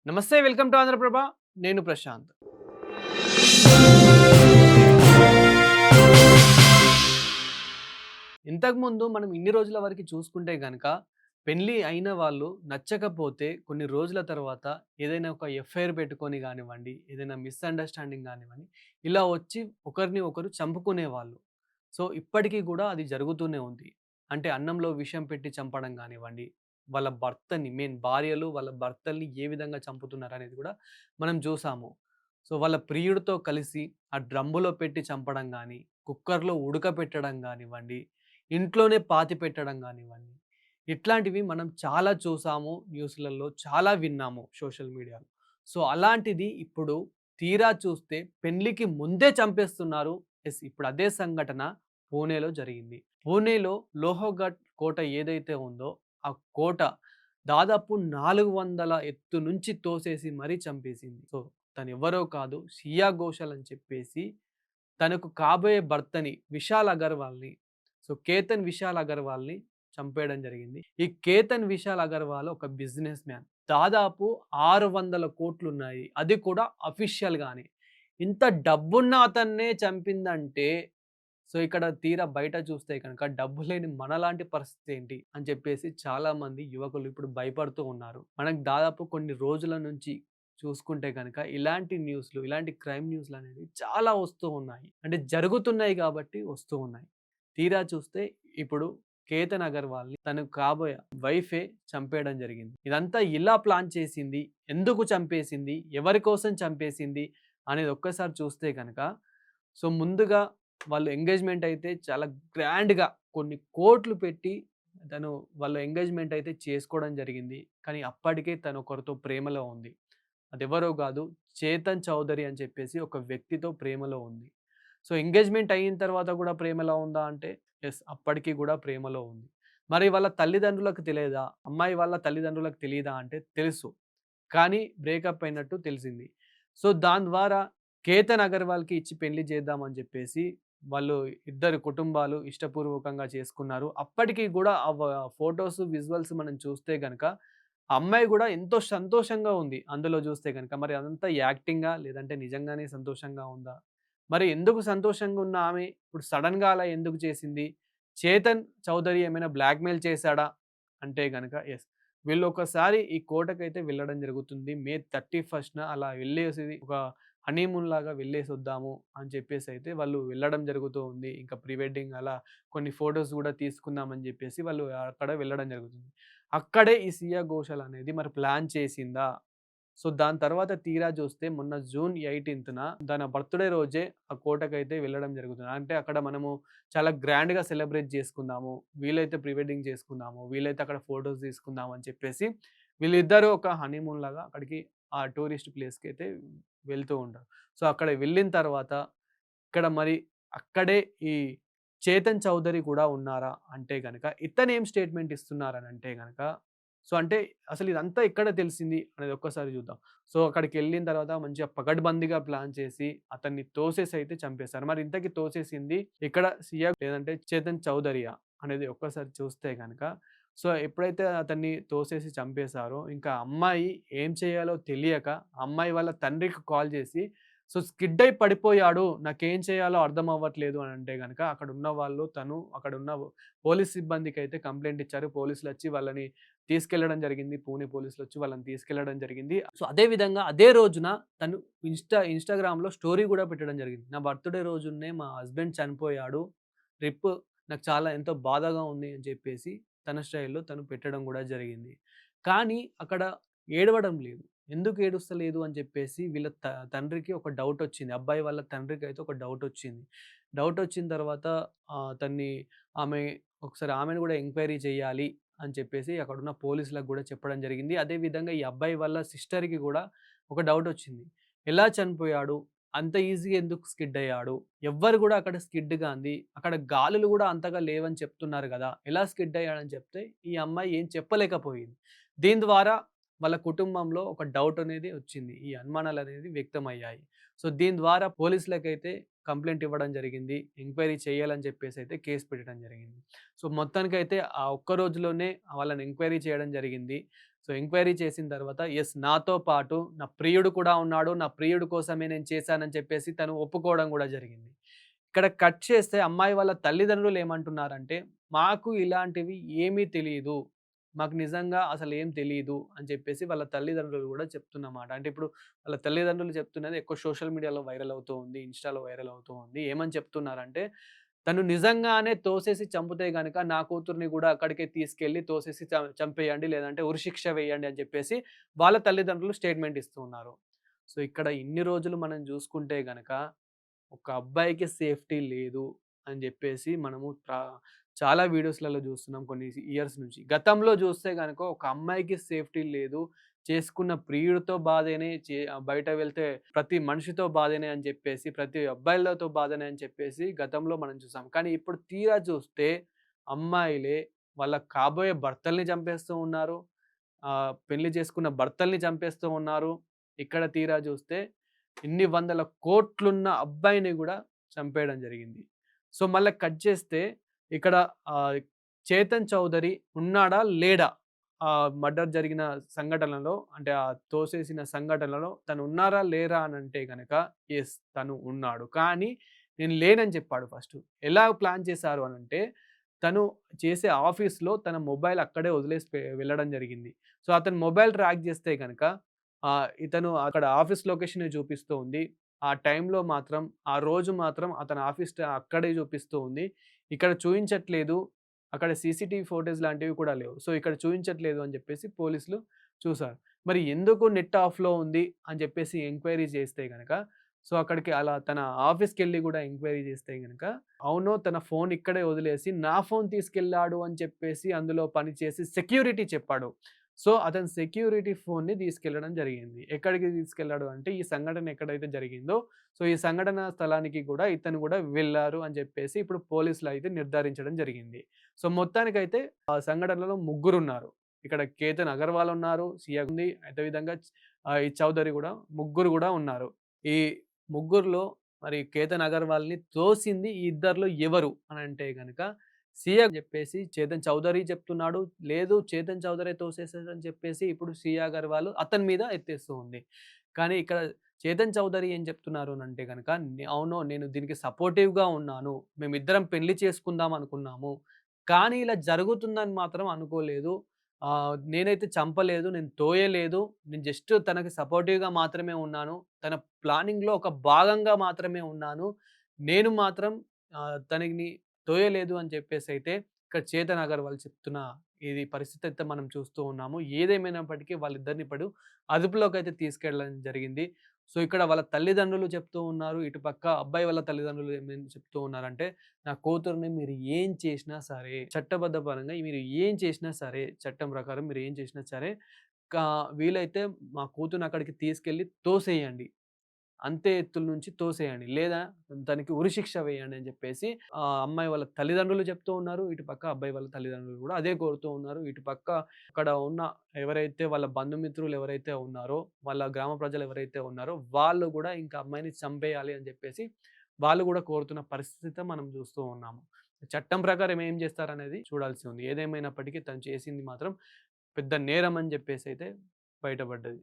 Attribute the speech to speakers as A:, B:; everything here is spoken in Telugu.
A: నమస్తే, వెల్కమ్ టు ఆంధ్రప్రభ. నేను ప్రశాంత్. ఇంతకుముందు మనం ఇన్ని రోజుల వరకు చూసుకుంటే గనక, పెళ్లి అయిన వాళ్ళు నచ్చకపోతే కొన్ని రోజుల తర్వాత ఏదైనా ఒక ఎఫ్ఐఆర్ పెట్టుకొని గానివ్వండి, ఏదైనా మిస్‌అండర్‌స్టాండింగ్ గానివ్వండి, ఇలా వచ్చి ఒకరిని ఒకరు చంపుకునేవాళ్ళు. సో, ఇప్పటికి గూడా అది జరుగుతూనే ఉంది. అంటే అన్నంలో విషం పెట్టి చంపడం గానివ్వండి, వాళ్ళ భర్తని భార్యలు వాళ్ళ భర్తల్ని ఏ విధంగా చంపుతున్నారనేది గూడా మనం జూసాము. సో, వాళ్ళ ప్రియుడితో కలిసి ఆ డ్రమ్ములో పెట్టి చంపడం గానీ, కుక్కర్‌లో ఉడకపెట్టడం గానివ్వండి, ఇంట్లోనే పాతిపెట్టడం గానివ్వండి, ఇట్లాంటివి మనం చాలా చూసాము న్యూస్‌లలో, చాలా విన్నాము సోషల్ మీడియాలో. సో, అలాంటిది ఇప్పుడు తీరా చూస్తే పెళ్ళికి ముందే చంపేస్తున్నారు. యెస్. ఇప్పుడు అదే సంఘటన పూణేలో జరిగింది. పూణేలో లోహగఢ్ కోట ఏదైతే ఉందో, ఆ కోట దాదాపు 400 ఎత్తు నుంచి తోసేసి మరీ చంపేసింది. సో, తనెవ్వరో కాదు, షియా ఘోషల్ అని చెప్పేసి తనకు కాబోయే భర్తని విశాల్ అగర్వాల్‌ని, సో, కేతన్ విశాల్ అగర్వాల్‌ని చంపేయడం జరిగింది. ఈ కేతన్ విశాల్ అగర్వాల్ ఒక బిజినెస్ మ్యాన్. దాదాపు 600,00,00,000 ఉన్నాయి. అది కూడా అఫీషియల్‌గానే. ఇంత డబ్బున్న అతన్నే చంపిందంటే, సో, ఇక్కడ తీరా బయట చూస్తే గనక డబ్బు లేని మనలాంటి పరిస్థితి ఏంటి అని చెప్పేసి చాలామంది యువకులు ఇప్పుడు భయపడుతూ ఉన్నారు. మనకు దాదాపు కొన్ని రోజుల నుంచి చూసుకుంటే గనక ఇలాంటి న్యూస్‌లు, ఇలాంటి క్రైమ్ న్యూస్‌లనేవి చాలా వస్తూ ఉన్నాయి. అంటే జరుగుతున్నాయి కాబట్టి వస్తూ ఉన్నాయి. తీరా చూస్తే ఇప్పుడు కేతన్ అగర్వాల్‌ని తనకు కాబోయే వైఫే చంపేయడం జరిగింది. ఇదంతా ఇలా ప్లాన్ చేసింది, ఎందుకు చంపేసింది, ఎవరి కోసం చంపేసింది అనేది ఒక్కసారి చూస్తే గనక, సో, ముందుగా వాళ్ళు ఎంగేజ్‌మెంట్ అయితే చాలా గ్రాండ్‌గా కొన్ని కోట్లు పెట్టి తను వాళ్ళ ఎంగేజ్‌మెంట్ అయితే చేసుకోవడం జరిగింది. కానీ అప్పటికే తను ఒకరితో ప్రేమలో ఉంది. అదెవరో గాదు, చేతన్ చౌదరి అని చెప్పేసి ఒక వ్యక్తితో ప్రేమలో ఉంది. సో, ఎంగేజ్‌మెంట్ అయిన తర్వాత గూడా ప్రేమలో ఉందా అంటే, యెస్. అప్పటికి గూడా ప్రేమలో ఉంది. మరి వాళ్ళ తల్లిదండ్రులకు తెలియదా? అమ్మాయి వాళ్ళ తల్లిదండ్రులకు తెలీదా అంటే తెలుసు. కానీ బ్రేకప్ అయినట్టు తెలిసింది. సో, దాని ద్వారా కేతన్ అగర్వాల్‌కి ఇచ్చి పెళ్లి చేద్దాం అని జెప్పేసి వాళ్ళు ఇద్దరు కుటుంబాలు ఇష్టపూర్వకంగా చేసుకున్నారు. అప్పటికి గూడా ఫోటోస్, విజువల్స్ మనం చూస్తే గనక ఆ అమ్మాయి గూడా ఎంతో సంతోషంగా ఉంది అందులో జూస్తే గనక. మరి అదంతా యాక్టింగా? లేదంటే నిజంగానే సంతోషంగా ఉందా? మరి ఎందుకు సంతోషంగా ఉన్న ఆమె ఇప్పుడు సడెన్‌గా అలా ఎందుకు చేసింది? చేతన్ చౌదరి ఏమైనా బ్లాక్‌మెయిల్ చేసాడా? అంటే గనక యెస్. వీళ్ళొకసారి ఈ కోటకైతే వెళ్ళడం జరుగుతుంది. మే 31న అలా వెళ్ళేసి ఒక హనీమూన్ లాగా వెళ్ళేసొద్దాము అని చెప్పేసైతే వాళ్ళు వెళ్ళడం జరుగుతూ ఉంది. ఇంకా ప్రీ వెడ్డింగ్ అలా కొన్ని ఫోటోస్ గూడా తీసుకుందాం అని జెప్పేసి వాళ్ళు అక్కడ వెళ్ళడం జరుగుతుంది. అక్కడే ఈ సియా ఘోషాల్ అనేది మరి ప్లాన్ చేసిందా? సో, దాని తర్వాత తీరా జూస్తే మొన్న జూన్ 18న తన బర్త్‌డే రోజే ఆ కోటకైతే వెళ్ళడం జరుగుతుంది. అంటే అక్కడ మనము చాలా గ్రాండ్‌గా సెలబ్రేట్ చేసుకుందాము. వీలైతే ప్రీ వెడ్డింగ్ చేసుకుందాము. వీలైతే అక్కడ ఫోటోస్ తీసుకుందాం అని చెప్పేసి వీళ్ళిద్దరూ ఒక హనీమూన్ లాగా అక్కడికి ఆ టూరిస్ట్ ప్లేస్‌కైతే వెళ్తూ ఉంటారు. సో, అక్కడ వెళ్ళిన తర్వాత ఇక్కడ మరి అక్కడే ఈ చేతన్ చౌదరి కూడా ఉన్నారా? అంటే గనక ఇతనేం స్టేట్‌మెంట్ ఇస్తున్నారనంటే గనక, సో, అంటే అసలు ఇదంతా ఎక్కడ తెలిసింది అనేది ఒక్కసారి చూద్దాం. సో, అక్కడికెళ్ళిన తర్వాత మంచిగా పకడ్బందీగా ప్లాన్ చేసి అతన్ని తోసేసైతే చంపేశారు. మరి ఇంతకి తోసేసింది ఇక్కడ సియా లేదంటే చేతన్ చౌదరియా అనేది ఒక్కసారి చూస్తే గనక, సో, ఎప్పుడైతే అతన్ని తోసేసి చంపేశారో ఇంకా అమ్మాయి ఏం చేయాలో తెలియక అమ్మాయి వాళ్ళ తండ్రికి కాల్ చేసి, సో, స్కిడ్ అయి పడిపోయాడు. నాకేం చేయాలో అర్థం అవ్వట్లేదు అని అంటే గనక అక్కడున్న వాళ్ళు అక్కడున్న పోలీస్ సిబ్బందికైతే కంప్లెయింట్ ఇచ్చారు. పోలీసులొచ్చి వాళ్ళని తీసుకెళ్లడం జరిగింది. పూణె పోలీసులొచ్చి వాళ్ళని తీసుకెళ్లడం జరిగింది. సో, అదే విధంగా అదే రోజున తను ఇన్‌స్టాగ్రామ్‌లో స్టోరీ గూడా పెట్టడం జరిగింది. నా బర్త్‌డే రోజునే మా హస్బెండ్ చనిపోయాడు. రిప్ నాకు చాలా ఎంతో బాధగా ఉంది అని చెప్పేసి తన స్టైల్‌లో తను పెట్టడం గూడా జరిగింది. కానీ అక్కడ ఏడవడం లేదు. ఎందుకు ఏడుస్తలేదు అని చెప్పేసి వీళ్ళ తండ్రికి ఒక డౌటొచ్చింది. అబ్బాయి వాళ్ళ తండ్రికైతే ఒక డౌటొచ్చింది. డౌటొచ్చిన తర్వాత తన్ని ఆమె ఒకసారి ఆమెను గూడా ఎంక్వైరీ చేయాలి అని చెప్పేసి అక్కడున్న పోలీసులకు గూడా చెప్పడం జరిగింది. అదే విధంగా ఈ అబ్బాయి వాళ్ళ సిస్టర్‌కి గూడా ఒక డౌటొచ్చింది. ఎలా చనిపోయాడు? అంత ఈజీగా ఎందుకు స్కిడ్ అయ్యాడు? ఎవ్వరు గూడా అక్కడ స్కిడ్ గాంది. అక్కడ గాలులు గూడా అంతగా లేవని చెప్తున్నారు గదా! ఎలా స్కిడ్ అయ్యాడని చెప్తే ఈ అమ్మాయి ఏం చెప్పలేకపోయింది. దీని ద్వారా వాళ్ళ కుటుంబంలో ఒక డౌట్ అనేది వచ్చింది. ఈ అనుమానాలనేది వ్యక్తమయ్యాయి. సో, దీని ద్వారా పోలీసులకైతే కంప్లెయింట్ ఇవ్వడం జరిగింది. ఎంక్వైరీ చేయాలని చెప్పేసైతే కేస్ పెట్టడం జరిగింది. సో, మొత్తానికైతే ఆ ఒక్క రోజులోనే వాళ్ళని ఎంక్వైరీ చేయడం జరిగింది. సో, ఎంక్వైరీ చేసిన తర్వాత యెస్, నాతో పాటు నా ప్రియుడు కూడా ఉన్నాడు. నా ప్రియుడి కోసమే నేను చేశానని చెప్పేసి తను ఒప్పుకోవడం గూడా జరిగింది. ఇక్కడ కట్ చేస్తే అమ్మాయి వాళ్ళ తల్లిదండ్రులు ఏమంటున్నారంటే, "మాకు ఇలాంటివి ఏమీ తెలీదు. మాకు నిజంగా అసలేం తెలీదు" అని చెప్పేసి వాళ్ళ తల్లిదండ్రులు గూడా చెప్తున్నమాట. అంటే ఇప్పుడు వాళ్ళ తల్లిదండ్రులు చెప్తున్నది ఎక్కువ సోషల్ మీడియాలో వైరల్ అవుతూ ఉంది. ఇన్‌స్టాలో వైరల్ అవుతూ ఉంది. ఏమని చెప్తున్నారంటే, "తను నిజంగానే తోసేసి చంపితే గనక నా కూతుర్ని గూడా అక్కడికే తీసుకెళ్ళి తోసేసి చంపేయండి. లేదంటే ఉరిశిక్ష వేయండి" అని చెప్పేసి వాళ్ళ తల్లిదండ్రులు స్టేట్‌మెంట్ ఇస్తూ ఉన్నారు. సో, ఇక్కడ ఇన్ని రోజులు మనం జూసుకుంటే గనక ఒక అబ్బాయికి సేఫ్టీ లేదు అని జెప్పేసి మనము చాలా వీడియోస్‌లలో జూస్తున్నాం కొన్ని ఇయర్స్ నుంచి. గతంలో జూస్తే గనక ఒక అమ్మాయికి సేఫ్టీ లేదు. చేసుకున్న ప్రియుడితో బాధేనే, బయట వెళ్తే ప్రతి మనిషితో బాధేనే అని జెప్పేసి, ప్రతి అబ్బాయిలతో బాధనే అని చెప్పేసి గతంలో మనం చూసాం. కానీ ఇప్పుడు తీరా చూస్తే అమ్మాయిలే వాళ్ళ కాబోయే భర్తల్ని చంపేస్తూ ఉన్నారు. పెళ్లి చేసుకున్న భర్తల్ని చంపేస్తూ ఉన్నారు. ఇక్కడ తీరా జూస్తే ఇన్ని వందల కోట్లున్న అబ్బాయిని గూడా చంపేయడం జరిగింది. సో, మళ్ళా కట్ చేస్తే ఇక్కడ ఆహ్, 'చేతన్ చౌదరి' ఉన్నాడా? లేడా? మర్డర్ జరిగిన సంఘటనలో అంటే తోసేసిన సంఘటనలో తను ఉన్నారా? లేరా? అనంటే గనక యెస్, తను ఉన్నాడు. కానీ నేను లేనని చెప్పాడు ఫస్టు. ఎలా ప్లాన్ చేశారు అనంటే తను చేసే ఆఫీస్‌లో తన మొబైల్ అక్కడే వదిలేసి వెళ్ళడం జరిగింది. సో, అతని మొబైల్ ట్రాక్ చేస్తే గనక ఇతను అక్కడ ఆఫీస్ లొకేషనే చూపిస్తూ ఉంది. ఆ టైంలో మాత్రం, ఆ రోజు మాత్రం అతని ఆఫీస్ అక్కడే చూపిస్తూ ఉంది. ఇక్కడ చూయించట్లేదు. అక్కడ సీసీటీవీ ఫుటేజ్ లాంటివి కూడా లేవు. సో, ఇక్కడ చూయించట్లేదు అని చెప్పేసి పోలీసులు చూసారు. మరి ఎందుకు నెట్ ఆఫ్‌లో ఉంది అని చెప్పేసి ఎంక్వైరీ చేస్తే గనక, సో, అక్కడికి అలా తన ఆఫీస్‌కెళ్ళి గూడా ఎంక్వైరీ చేస్తే గనక, అవును, తన ఫోన్ ఇక్కడే వదిలేసి నా ఫోన్ తీసుకెళ్ళాడు అని చెప్పేసి అందులో పనిచేసి సెక్యూరిటీ చెప్పాడు. సో, అతను సెక్యూరిటీ ఫోన్‌ని తీసుకెళ్లడం జరిగింది. ఎక్కడికి తీసుకెళ్ళాడు అంటే, ఈ సంఘటన ఎక్కడైతే జరిగిందో, సో, ఈ సంఘటన స్థలానికి గూడా ఇతను గూడా వెళ్లారు అని చెప్పేసి ఇప్పుడు పోలీసులయితే నిర్ధారించడం జరిగింది. సో, మొత్తానికైతే ఆ సంఘటనలో ముగ్గురున్నారు. ఇక్కడ కేతన్ అగర్వాల్ ఉన్నారు, సియా ఉంది. అదే విధంగా ఈ చౌదరి గూడా ముగ్గురు గూడా ఉన్నారు. ఈ ముగ్గురిలో మరి కేతన్ అగర్వాల్‌ని తోసింది ఈ ఇద్దరిలో ఎవరు అనంటే గనక సీఏ జెప్పేసి చేతన్ చౌదరి చెప్తున్నాడు. లేదు, చేతన్ చౌదరే తోసేసాడని చెప్పేసి ఇప్పుడు సియా అగర్వాల్ అతని మీద ఎత్తేస్తూ ఉంది. కానీ ఇక్కడ చేతన్ చౌదరి ఏం చెప్తున్నారు అనంటే గనక, అవును, నేను దీనికి సపోర్టివ్‌గా ఉన్నాను. మేమిద్దరం పెళ్లి చేసుకుందాం అనుకున్నాము. కానీ ఇలా జరుగుతుందని మాత్రం అనుకోలేదు. నేనైతే చంపలేదు. నేను తోయలేదు. నేను జస్ట్ తనకి సపోర్టివ్‌గా మాత్రమే ఉన్నాను. తన ప్లానింగ్‌లో ఒక భాగంగా మాత్రమే ఉన్నాను. నేను మాత్రం తనని తోయలేదు అని చెప్పేసైతే ఇక్కడ చేతన్ అగర్వాల్ చెప్తున్న ఇది పరిస్థితి అయితే మనం చూస్తూ ఉన్నాము. ఏదేమైనప్పటికీ వాళ్ళిద్దరిని ఇప్పుడు అదుపులోకైతే తీసుకెళ్ళడం జరిగింది. సో, ఇక్కడ వాళ్ళ తల్లిదండ్రులు చెప్తూ ఉన్నారు. ఇటుపక్క అబ్బాయి వాళ్ళ తల్లిదండ్రులు ఏమేం చెప్తూ ఉన్నారంటే, నా కూతురిని మీరు ఏం చేసినా సరే, చట్టబద్ధ పరంగా మీరు ఏం చేసినా సరే, చట్టం ప్రకారం మీరు ఏం చేసినా సరే, కా వీలైతే మా కూతురిని అక్కడికి తీసుకెళ్ళి తోసేయండి. అంతే ఎత్తుల నుంచి తోసేయండి. లేదా దానికి ఉరిశిక్ష వేయండి అని జెప్పేసి అమ్మాయి వాళ్ళ తల్లిదండ్రులు చెప్తూ ఉన్నారు. ఇటుపక్క అబ్బాయి వాళ్ళ తల్లిదండ్రులు గూడా అదే కోరుతూ ఉన్నారు. ఇటుపక్క అక్కడ ఉన్న ఎవరైతే వాళ్ళ బంధుమిత్రులు ఎవరైతే ఉన్నారో, వాళ్ళ గ్రామ ప్రజలు ఎవరైతే ఉన్నారో, వాళ్ళు గూడా ఇంకా అమ్మాయిని చంపేయాలి అని జెప్పేసి వాళ్ళు గూడా కోరుతున్న పరిస్థితి మనం జూస్తూ ఉన్నాము. చట్టం ప్రకారం ఏం జేస్తారనేది చూడాల్సి ఉంది. ఏదేమైనప్పటికీ తను చేసింది మాత్రం పెద్ద నేరం అని జెప్పేసైతే బయటపడ్డది.